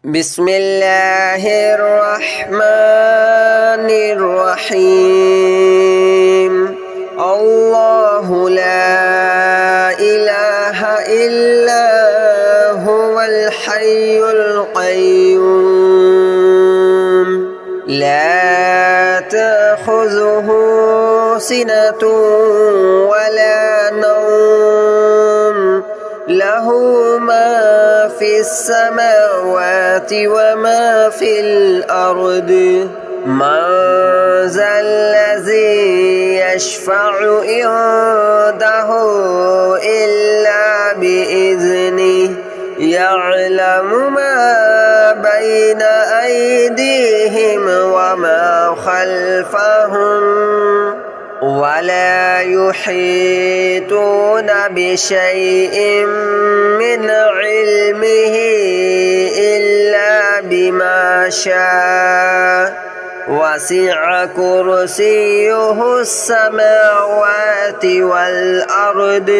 بسم الله الرحمن الرحيم الله لا إله إلا هو الحي القيوم لا تأخذه سنة ولا نوم له ما في السماوات وما في الأرض من ذا الذي يشفع عنده إلا بإذنه يعلم ما بين أيديهم وما خلفهم ولا يحيطون بشيء من علمه إلا بما شاء وسع كرسيه السماوات والأرض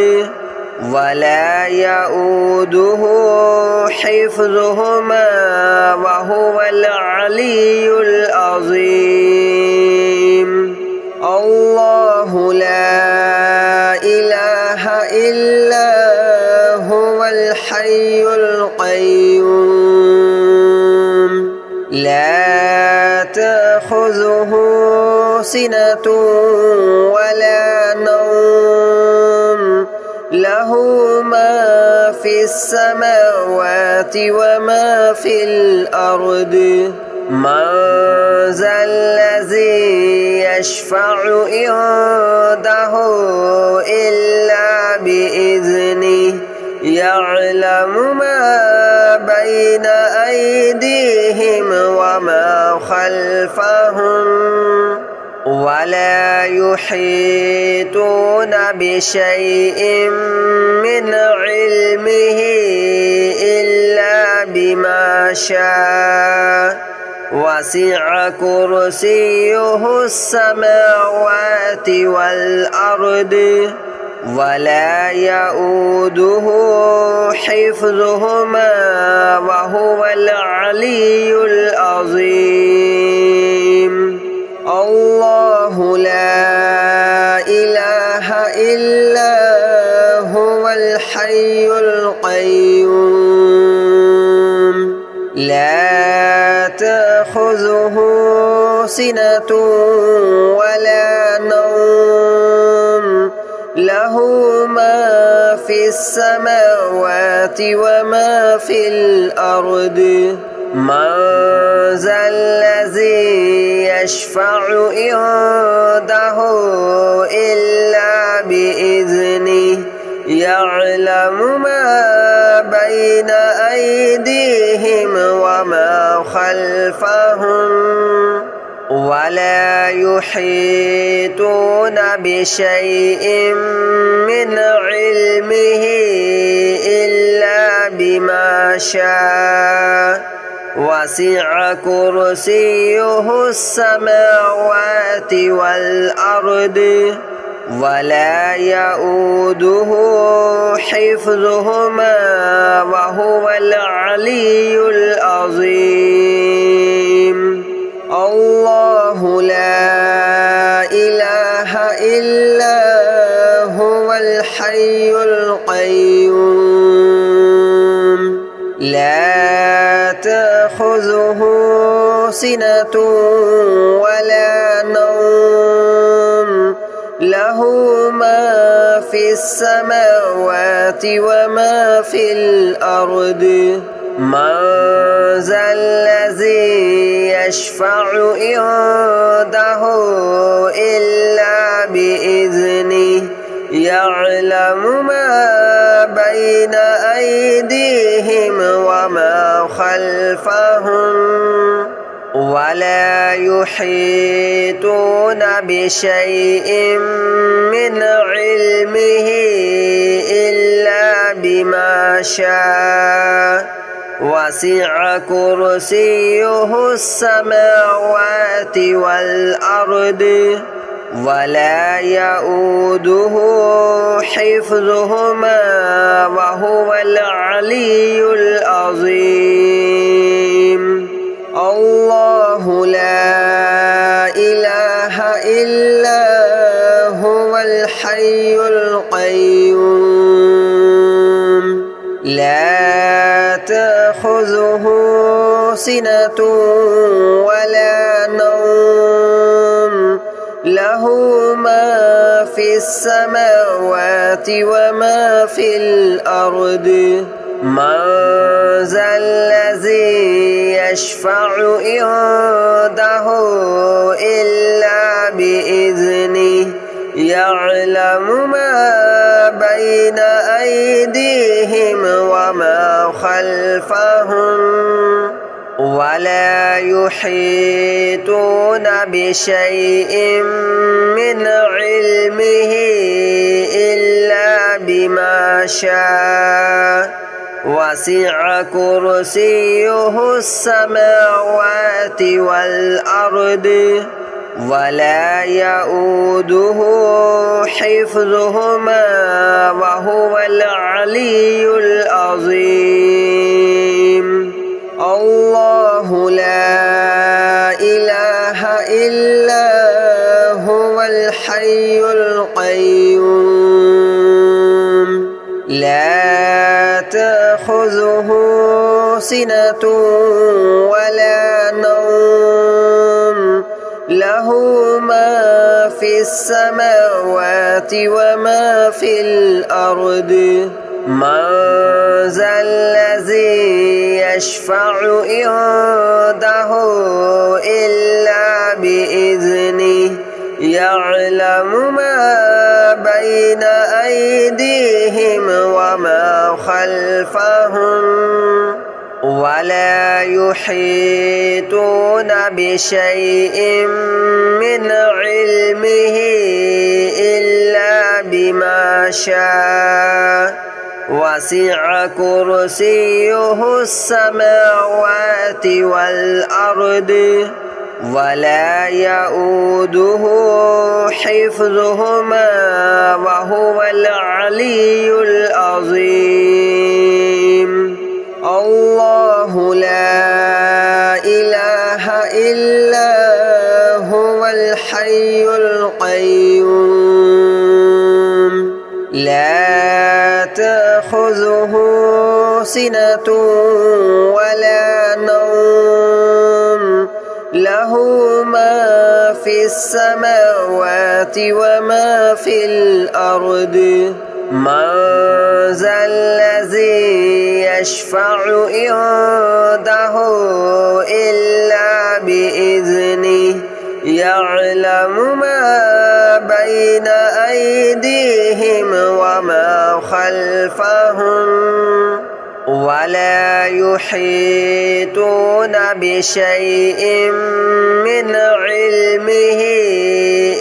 ولا يؤوده حفظهما وهو العلي العظيم الله لا إله إلا هو الحي القيوم لا تأخذه سنة ولا نوم له ما في السماوات وما في الأرض من ذا الذي يشفع عنده إلا بإذنه يعلم ما بين أيديهم وما خلفهم ولا يحيطون بشيء من علمه إلا بما شاء وسع كرسيه السماوات والأرض ولا يؤوده حفظهما وهو العلي العظيم الله لا إله إلا هو الحي القيوم لا تأخذه سنة ولا نوم له ما في السماوات وما في الأرض من ذا الذي يشفع عنده إلا بإذنه يعلم ما بين أيديهم وما خلفهم ولا يحيطون بشيء من علمه إلا بما شاء وسع كرسيه السماوات والأرض ولا يؤوده حفظهما وهو العلي العظيم الله لا إله إلا هو الحي القيوم لا تأخذه سنة ولا نوم له ما في السماوات وما في الأرض من ذا الذي يشفع عنده إلا بإذنه يعلم ما بين أيديهم وما خلفهم ولا يحيطون بشيء من علمه إلا بما شاء وسع كرسيه السماوات والأرض ولا يؤوده حفظهما وهو العلي العظيم. تأخذه سنة ولا نوم له ما في السماوات وما في الأرض من ذا الذي يشفع عنده إلا بإذنه يعلم ما بين أيديهم وما خلفهم ولا يحيطون بشيء من علمه إلا بما شاء وسع كرسيه السماوات والأرض ولا يؤوده حفظهما وهو العلي العظيم الله لا إله إلا هو الحي القيوم لا تأخذه سنة ولا نوم له ما في السماوات وما في الأرض من ذا الذي يشفع عنده إلا بإذنه يعلم ما بين أيديهم وما خلفهم ولا يحيطون بشيء من علمه إلا بما شاء وسع كرسيه السماوات والأرض ولا يؤوده حفظهما وهو العلي العظيم الله لا إله إلا هو الحي القيوم لا تأخذه سنة ولا نوم له ما في السماوات وما في الأرض من ذا الذي يشفع عنده إلا بإذنه يعلم ما بين أيديهم وما خلفهم ولا يحيطون بشيء من علمه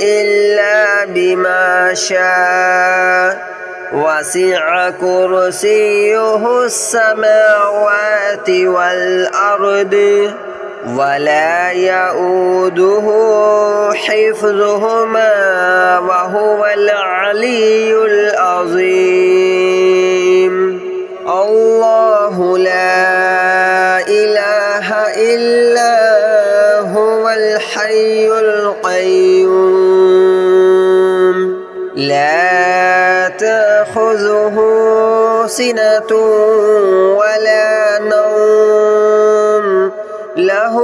إلا بما شاء وسع كرسيه السماوات والأرض ولا يؤوده حفظهما وهو العلي العظيم الله لا إله إلا هو الحي القيوم لا تأخذه سنة ولا نوم له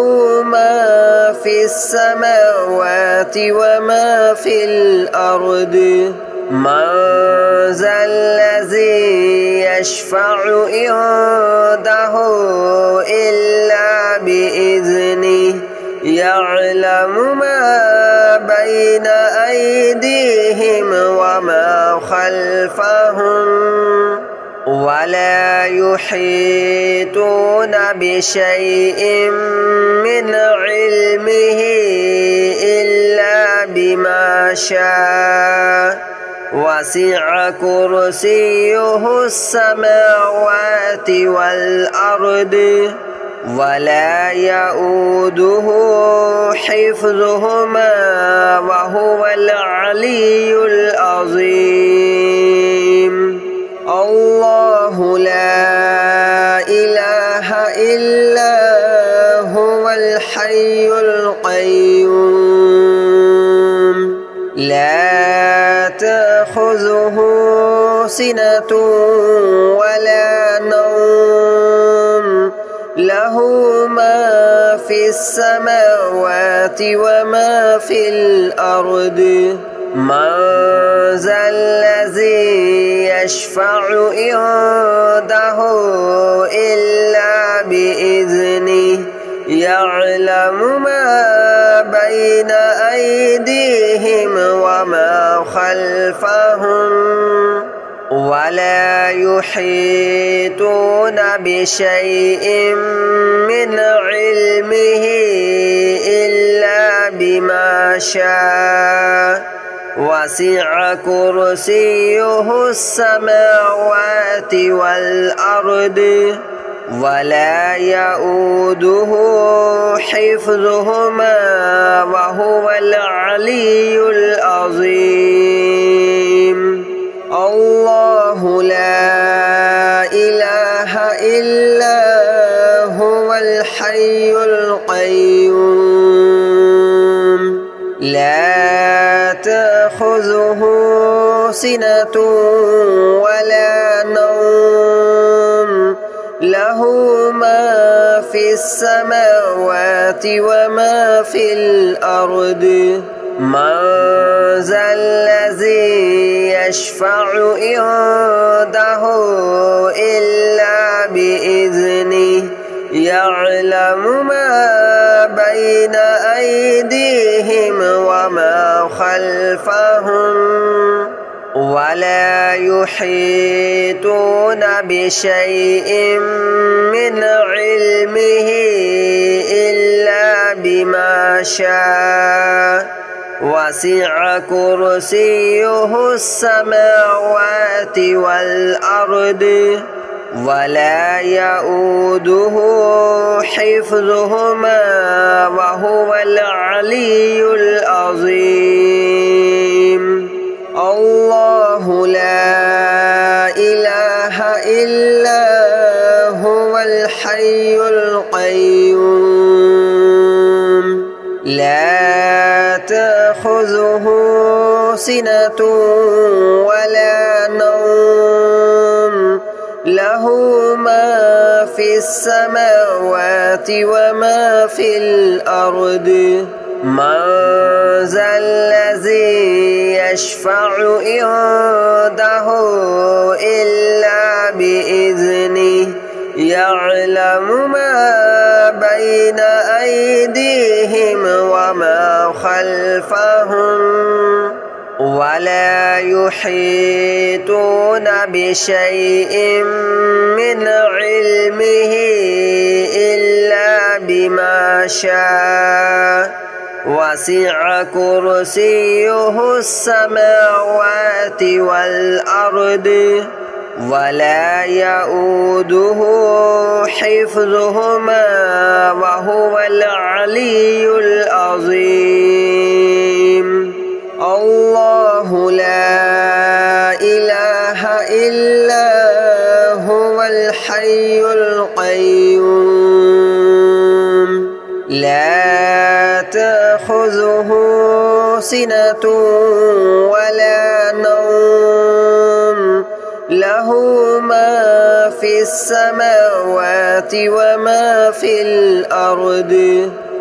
ما في السماوات وما في الأرض من ذا الذي يشفع عنده إلا بإذنه يعلم ما بين أيديهم وما خلفهم ولا يحيطون بشيء من علمه إلا بما شاء وسع كرسيه السماوات والأرض ولا يؤوده حفظهما وهو العلي العظيم الله لا إله إلا هو الحي القيوم لا تأخذه سنة ولا نوم له له ما في السماوات وما في الأرض من ذا الذي يشفع عنده إلا بإذنه يعلم ما بين أيديهم وما خلفهم ولا يحيطون بشيء من علمه إلا بما شاء وسع كرسيه السماوات والأرض ولا يؤوده حفظهما وهو العلي العظيم الله لا إله إلا هو الحي القيوم لا تأخذه سنة ولا نوم له ما في السماوات وما في الأرض من ذا الذي يشفع عنده إلا بإذنه يعلم ما بين أيديهم وما خلفهم ولا يحيطون بشيء من علمه إلا بما شاء وسع كرسيه السماوات والأرض ولا يؤوده حفظهما وهو العلي العظيم الله لا إله إلا هو الحي القيوم لا تأخذه سنة ولا نوم له ما في السماوات وما في الأرض من ذا الذي يشفع عنده إلا بإذنه يعلم ما بين أيديهم وما خلفهم ولا يحيطون بشيء من علمه إلا بما شاء وسع كرسيه السماوات والأرض ولا يؤوده حفظهما وهو العلي العظيم الله لا إله إلا هو الحي القيوم لا تأخذه سنة ولا نوم له ما في السماوات وما في الأرض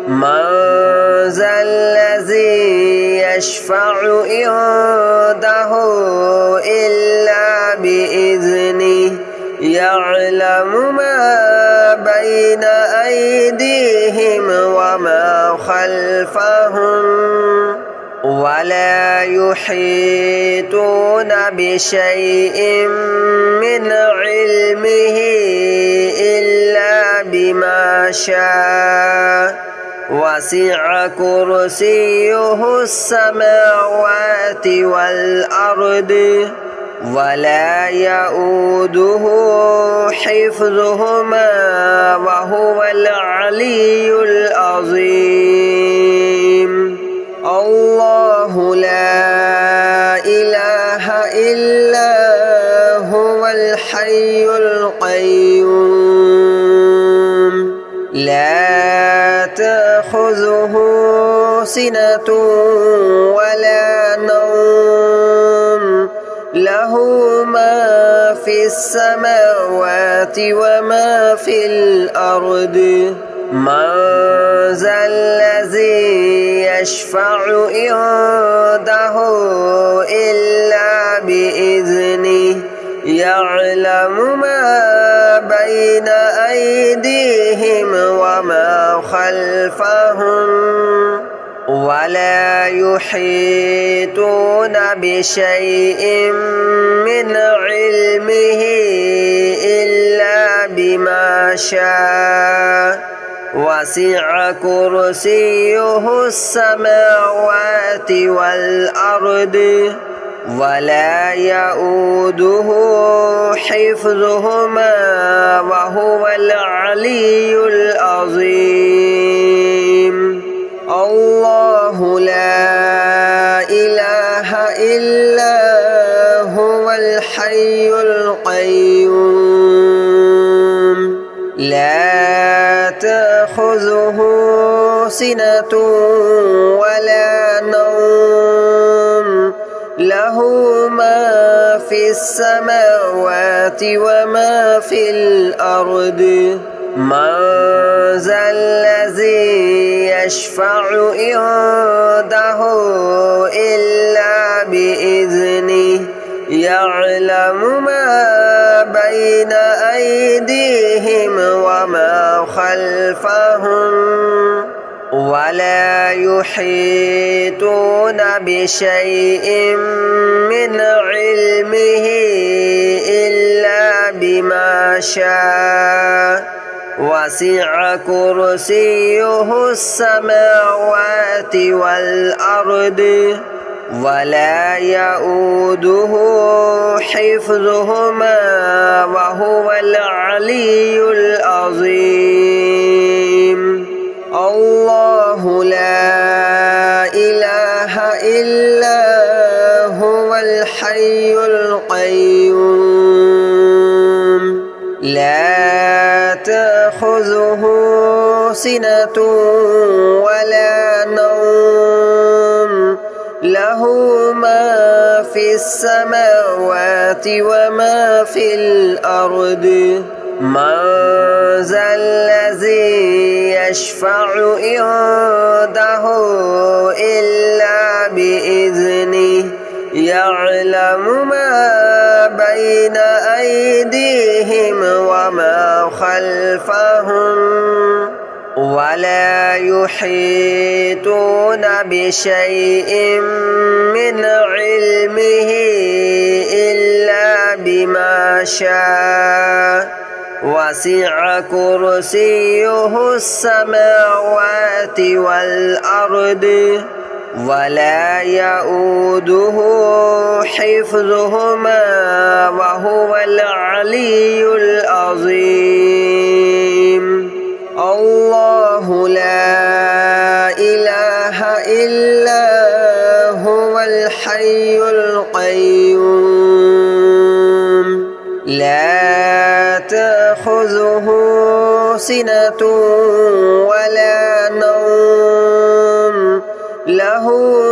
من ذا الذي يشفع عنده إلا بإذنه يعلم ما بين أيديهم وما خلفهم ولا يحيطون بشيء من علمه إلا بما شاء وسع كرسيه السماوات والأرض ولا يؤوده حفظهما وهو العلي العظيم الله لا إله إلا هو الحي القيوم لا تأخذه سنة ولا نوم له له ما في السماوات وما في الأرض من ذا الذي يشفع عنده إلا بإذنه يعلم ما بين أيديهم وما خلفهم ولا يحيطون بشيء من علمه إلا بما شاء وسع كرسيه السماوات والأرض ولا يؤوده حفظهما وهو العلي العظيم الله لا إله إلا هو الحي القيوم لا تأخذه سنة ولا نوم له ما في السماوات وما في الأرض من ذا الذي يشفع عنده إلا بإذنه يعلم ما بين أيديهم وما خلفهم ولا يحيطون بشيء من علمه إلا بما شاء وسع كرسيه السماوات والأرض ولا يؤوده حفظهما وهو العلي العظيم الله لا إله إلا هو الحي القيوم لا تأخذه سنة ولا نوم له ما في السماوات وما في الأرض من ذا الذي يشفع عنده إلا بإذنه يعلم ما بين أيديهم وما خلفهم ولا يحيطون بشيء من علمه إلا بما شاء وسع كرسيه السماوات والأرض ولا يؤوده حفظهما وهو العلي العظيم الله لا إله إلا هو الحي القيوم لا تأخذه سنة ولا نوم له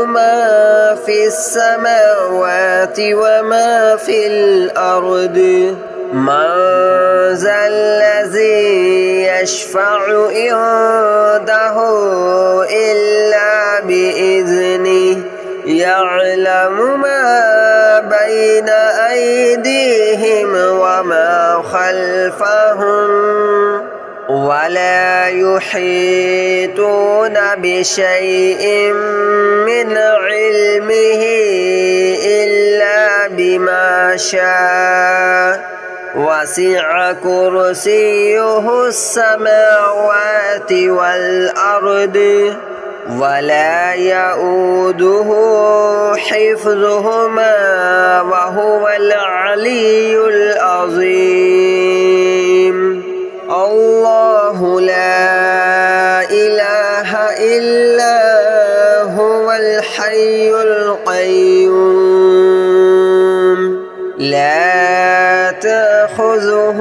ما في السماوات وما في الأرض من ذا الذي يشفع عنده إلا بإذنه يعلم ما بين أيديهم وما خلفهم ولا يحيطون بشيء من علمه إلا بما شاء وسع كرسيه السماوات والأرض ولا يؤوده حفظهما وهو العلي العظيم الله لا إله إلا هو الحي القيوم لا تأخذه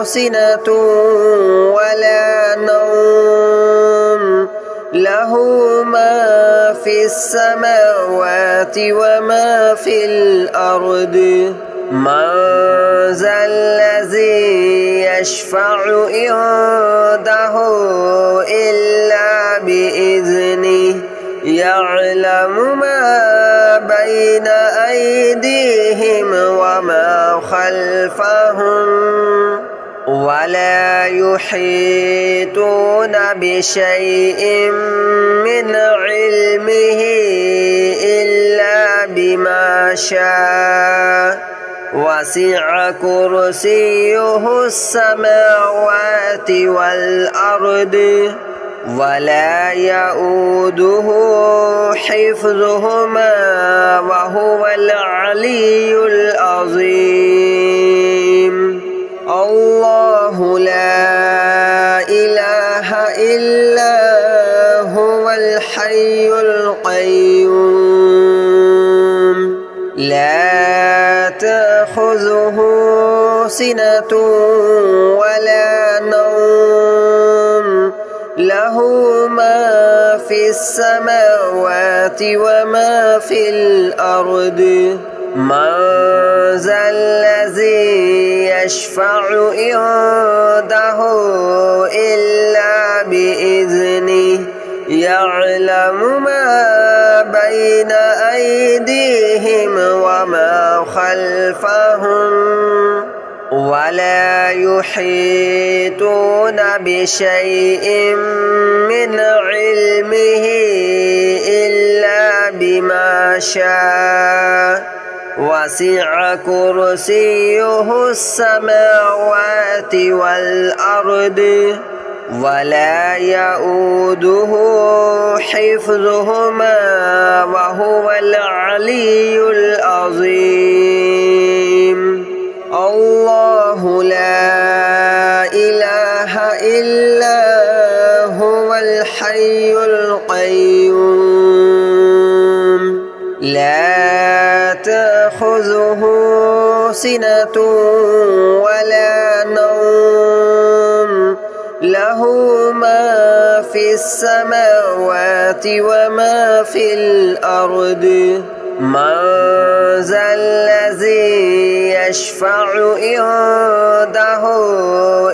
سنة ولا نوم له ما في السماوات وما في الأرض من ذا الذي يشفع عنده إلا بإذنه يعلم ما بين أيديهم وما خلفهم ولا يحيطون بشيء من علمه إلا بما شاء وسع كرسيه السماوات والأرض ولا يؤوده حفظهما وهو العلي العظيم الله لا إله إلا هو الحي القيوم لا تأخذه سنة ولا نوم له ما في السماوات وما في الأرض من ذا الذي يشفع عنده إلا بإذنه يعلم ما بين أيديهم وما خلفهم ولا يحيطون بشيء من علمه إلا بما شاء وسع كرسيه السماوات والأرض ولا يؤوده حفظهما وهو العلي العظيم الله لا إله إلا هو الحي القيوم لا تأخذه سنة ولا نوم له ما في السماوات وما في الأرض من ذا الذي يشفع عنده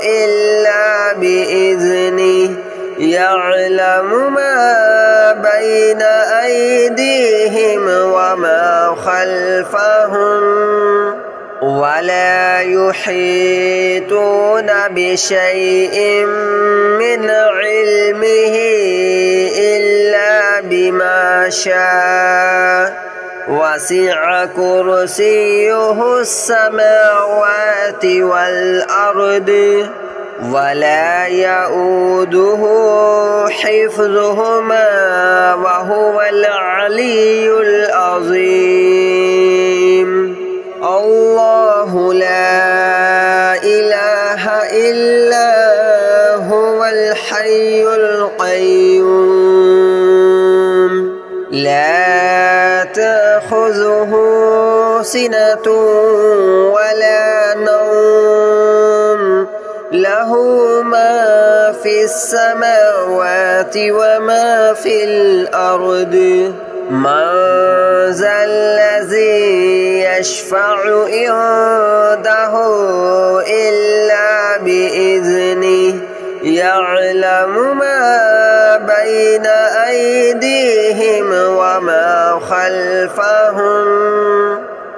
إلا بإذنه يعلم ما بين أيديهم وما خلفهم ولا يحيطون بشيء من علمه إلا بما شاء وسع كرسيه السماوات والأرض ولا يؤوده حفظهما وهو العلي العظيم الله لا إله إلا هو الحي القيوم لا تأخذه سنة ولا نوم له ما في السماوات وما في الأرض من ذا الذي يشفع عنده إلا بإذنه يعلم ما بين أيديهم وما خلفهم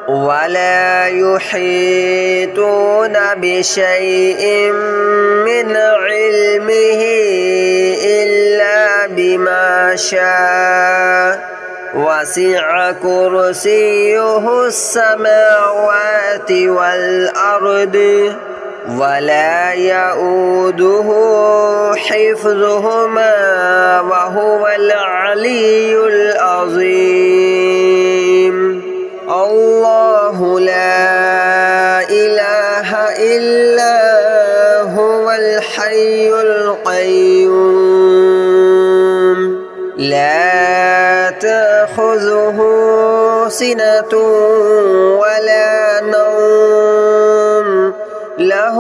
ولا يحيطون بشيء من علمه إلا بما شاء وسع كرسيه السماوات والأرض ولا يؤوده حفظهما وهو العلي العظيم الله لا إله إلا هو الحي القيوم لا تأخذه سنة ولا نوم له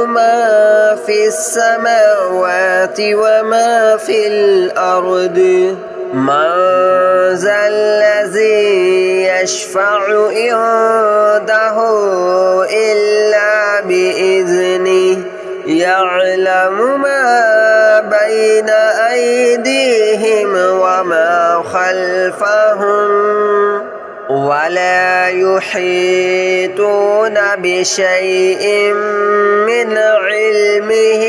ما في السماوات وما في الأرض من ذا الذي يشفع عنده إلا بإذنه يعلم ما بين أيديهم وما خلفهم ولا يحيطون بشيء من علمه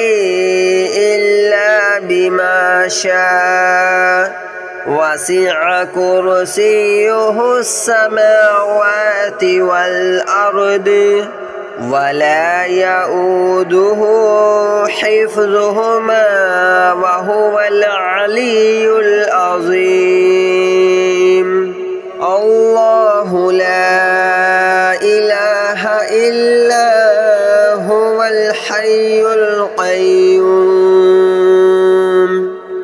إلا بما شاء وسع كرسيه السماوات والأرض ولا يؤوده حفظهما وهو العلي العظيم الله لا إله إلا هو الحي القيوم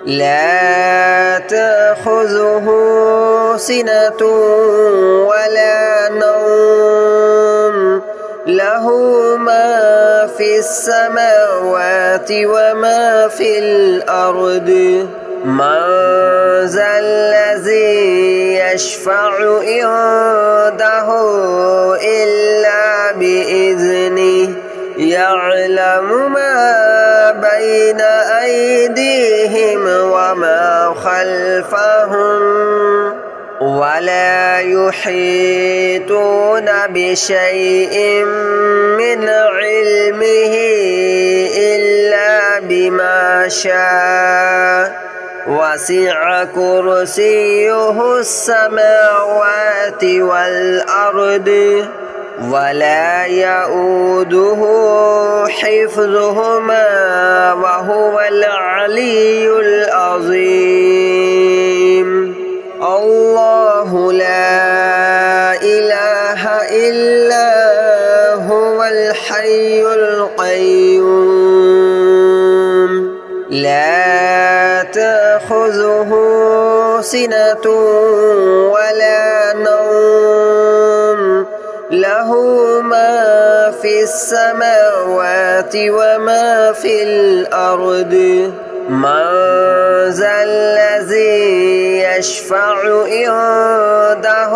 لا تأخذه سنة ولا نوم له ما في السماوات وما في الأرض من ذا الذي يشفع عنده إلا بإذنه يعلم ما بين أيديهم وما خلفهم ولا يحيطون بشيء من علمه إلا بما شاء وسع كرسيه السماوات والأرض ولا يؤوده حفظهما وهو العلي العظيم الله لا إله إلا هو الحي القيوم لا تأخذه سنة ولا نوم له ما في السماوات وما في الأرض من ذا الذي يشفع عنده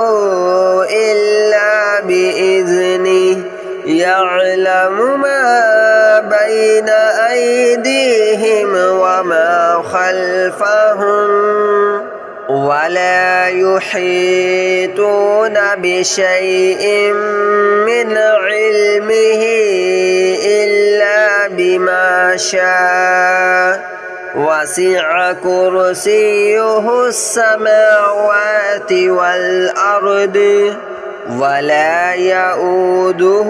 إلا بإذنه يعلم ما بين أيديهم وما خلفهم ولا يحيطون بشيء من علمه إلا بما شاء وسع كرسيه السماوات والأرض ولا يؤوده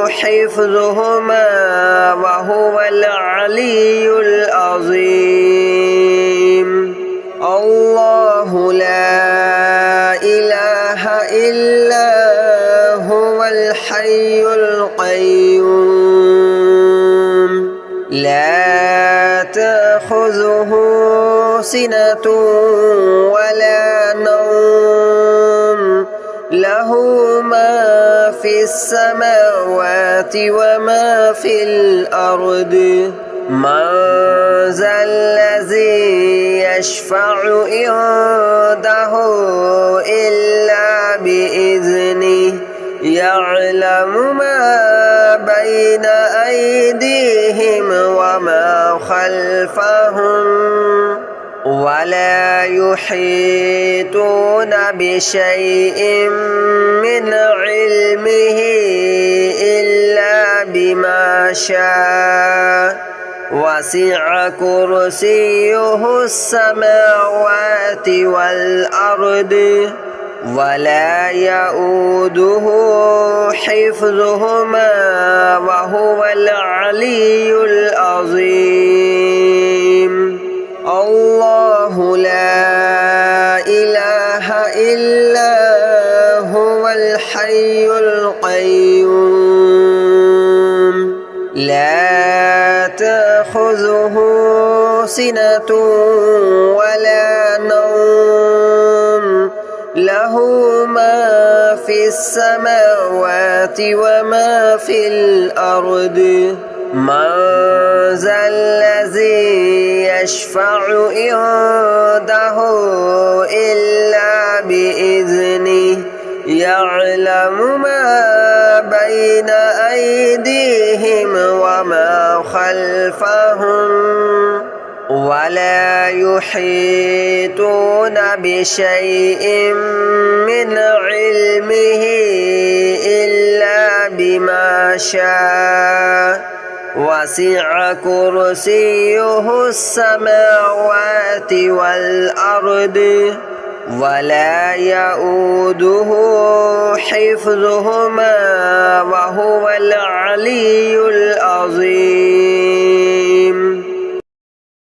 حفظهما وهو العلي العظيم الله لا إله إلا هو الحي القيوم لا تأخذه سنة ولا نوم له ما في السماوات وما في الأرض من ذا الذي يشفع عنده إلا بإذنه يعلم ما بين أيديهم وما خلفهم ولا يحيطون بشيء من علمه إلا بما شاء وسع كرسيه السماوات والأرض ولا يؤوده حفظهما وهو العلي العظيم الله لا إله إلا هو الحي القيوم لا تأخذه سنة ولا نوم له ما في السماوات وما في الأرض من ذا الذي يشفع عنده إلا بإذنه يعلم ما بين أيديهم وما خلفهم ولا يحيطون بشيء من علمه إلا بما شاء وسع كرسيه السماوات والأرض ولا يؤوده حفظهما وهو العلي العظيم